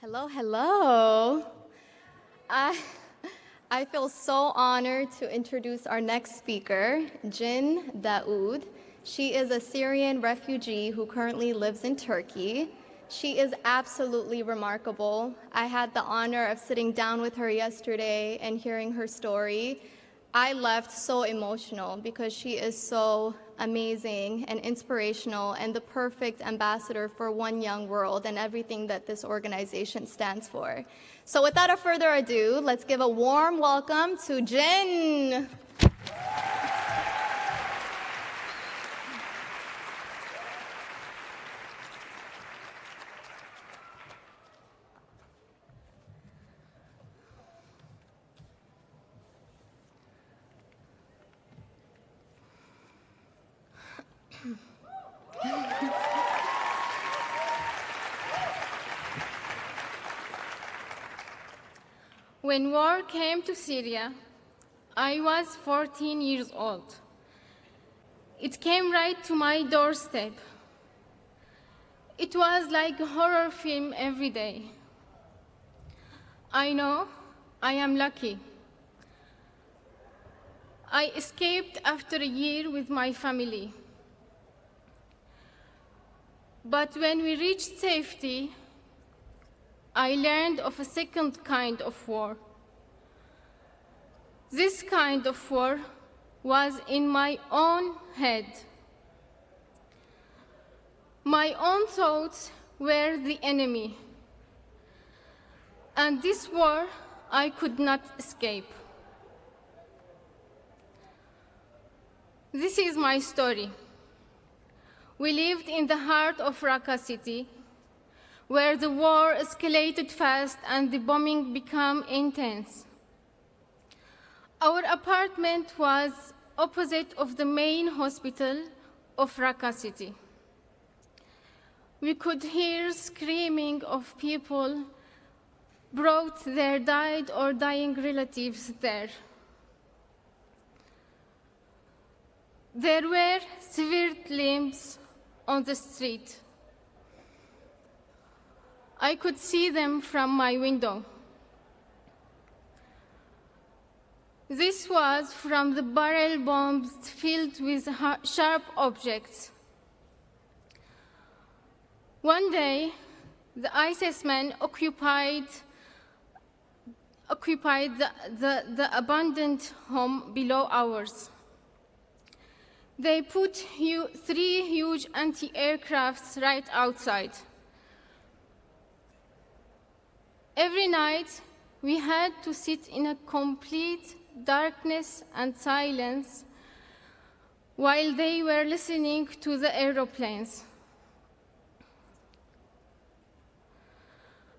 Hello, hello. I, I feel so honored to introduce our next speaker, Jin Dawod. She is a Syrian refugee who currently lives in Turkey. She is absolutely remarkable. I had the honor of sitting down with her yesterday and hearing her story. I left so emotional because she is so amazing and inspirational and the perfect ambassador for One Young World and everything that this organization stands for. So without a further ado, let's give a warm welcome to Jin. When war came to Syria, I was 14 years old. It came right to my doorstep. It was like a horror film every day. I know I am lucky. I escaped after a year with my family. But when we reached safety, I learned of a second kind of war. This kind of war was in my own head. My own thoughts were the enemy. And this war I could not escape. This is my story. We lived in the heart of Raqqa city, where the war escalated fast and the bombing became intense. Our apartment was opposite of the main hospital of Raqqa city. We could hear screaming of people brought their died or dying relatives there. There were severed limbs on the street. I could see them from my window. This was from the barrel bombs filled with sharp objects. One day, the ISIS men occupied the abandoned home below ours. They put 3 huge anti-aircrafts right outside. Every night, we had to sit in a complete darkness and silence while they were listening to the aeroplanes.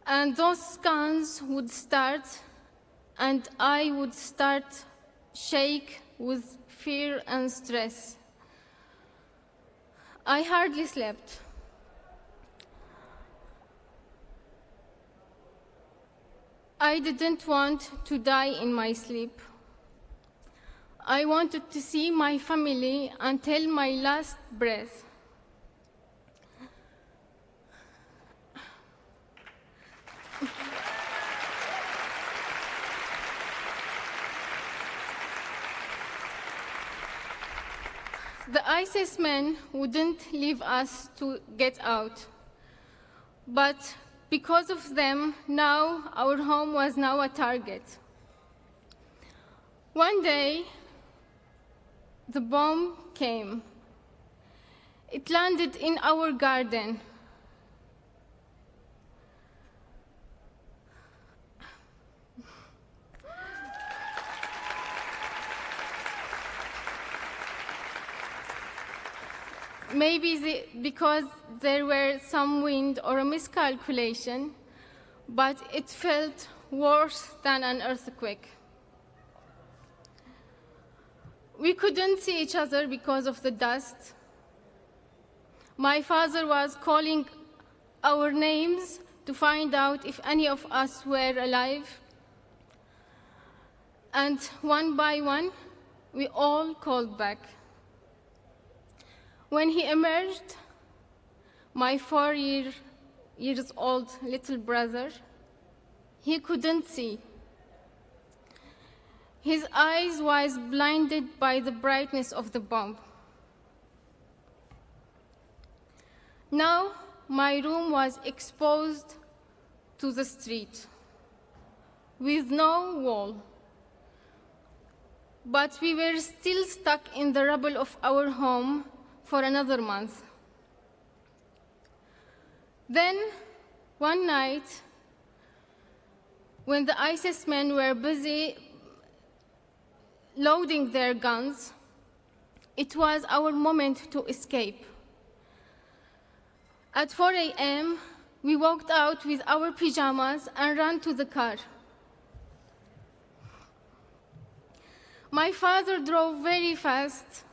And those guns would start, and I would start shake with fear and stress. I hardly slept. I didn't want to die in my sleep. I wanted to see my family until my last breath. The ISIS men wouldn't leave us to get out, but because of them, now our home was now a target. One day, the bomb came. It landed in our garden. Maybe because there were some wind or a miscalculation, but it felt worse than an earthquake. We couldn't see each other because of the dust. My father was calling our names to find out if any of us were alive. And one by one, we all called back. When he emerged, my 4 years old little brother He couldn't see. His eyes was blinded by the brightness of the bomb. Now, my room was exposed to the street, with no wall. But we were still stuck in the rubble of our home for another month. Then, one night, when the ISIS men were busy loading their guns, it was our moment to escape. At 4 a.m., we walked out with our pajamas and ran to the car. My father drove very fast,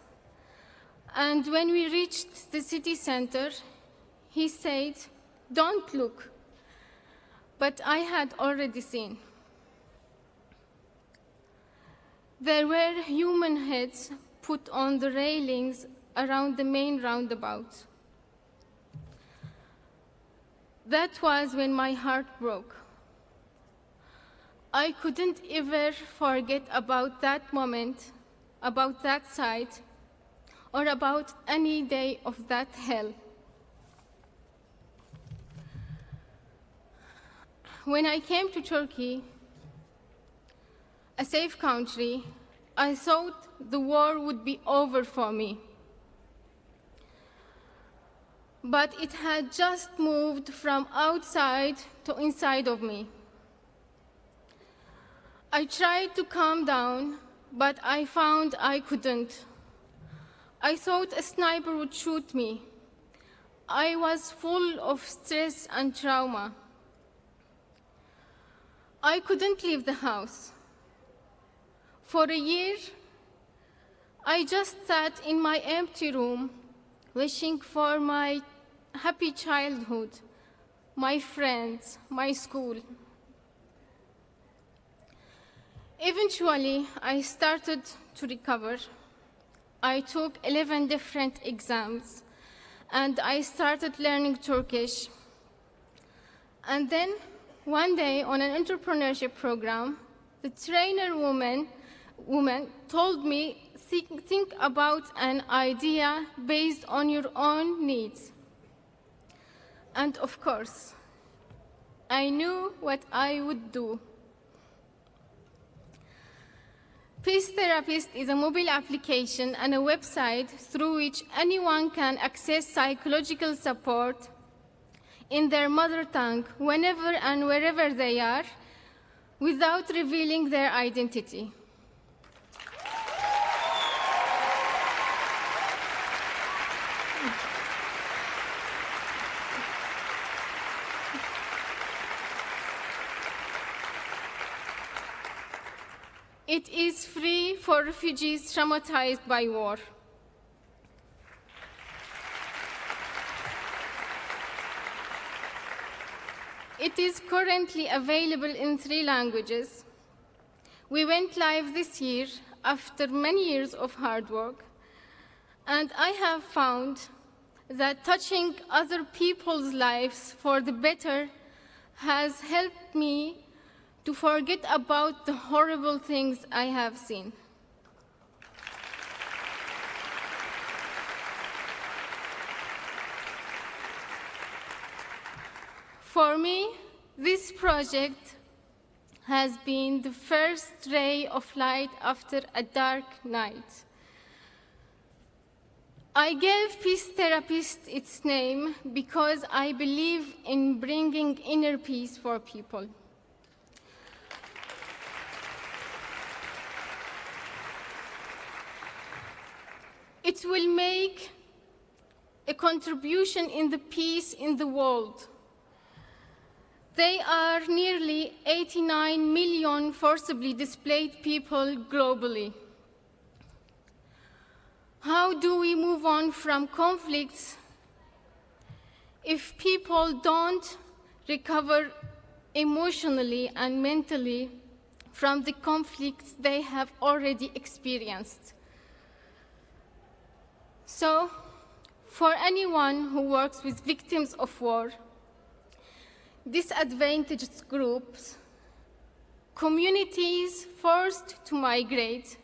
and when we reached the city center, he said, "Don't look." But I had already seen. There were human heads put on the railings around the main roundabout. That was when my heart broke. I couldn't ever forget about that moment, about that sight, or about any day of that hell. When I came to Turkey, a safe country, I thought the war would be over for me. But it had just moved from outside to inside of me. I tried to calm down, but I found I couldn't. I thought a sniper would shoot me. I was full of stress and trauma. I couldn't leave the house. For a year, I just sat in my empty room, wishing for my happy childhood, my friends, my school. Eventually, I started to recover. I took 11 different exams, and I started learning Turkish. And then, one day on an entrepreneurship program, the trainer woman told me, think about an idea based on your own needs. And of course, I knew what I would do. Peace Therapist is a mobile application and a website through which anyone can access psychological support in their mother tongue whenever and wherever they are without revealing their identity. It is free for refugees traumatized by war. It is currently available in 3 languages. We went live this year after many years of hard work, and I have found that touching other people's lives for the better has helped me to forget about the horrible things I have seen. For me, this project has been the first ray of light after a dark night. I gave Peace Therapist its name because I believe in bringing inner peace for people. It will make a contribution in the peace in the world. They are nearly 89 million forcibly displaced people globally. How do we move on from conflicts if people don't recover emotionally and mentally from the conflicts they have already experienced? So, for anyone who works with victims of war, disadvantaged groups, communities forced to migrate,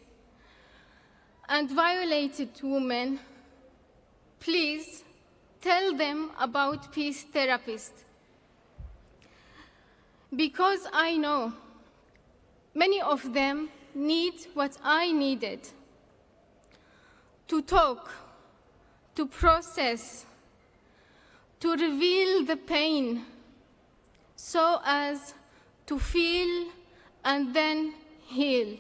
and violated women, please tell them about peace therapists. Because I know many of them need what I needed: to talk, to process, to reveal the pain, so as to feel and then heal.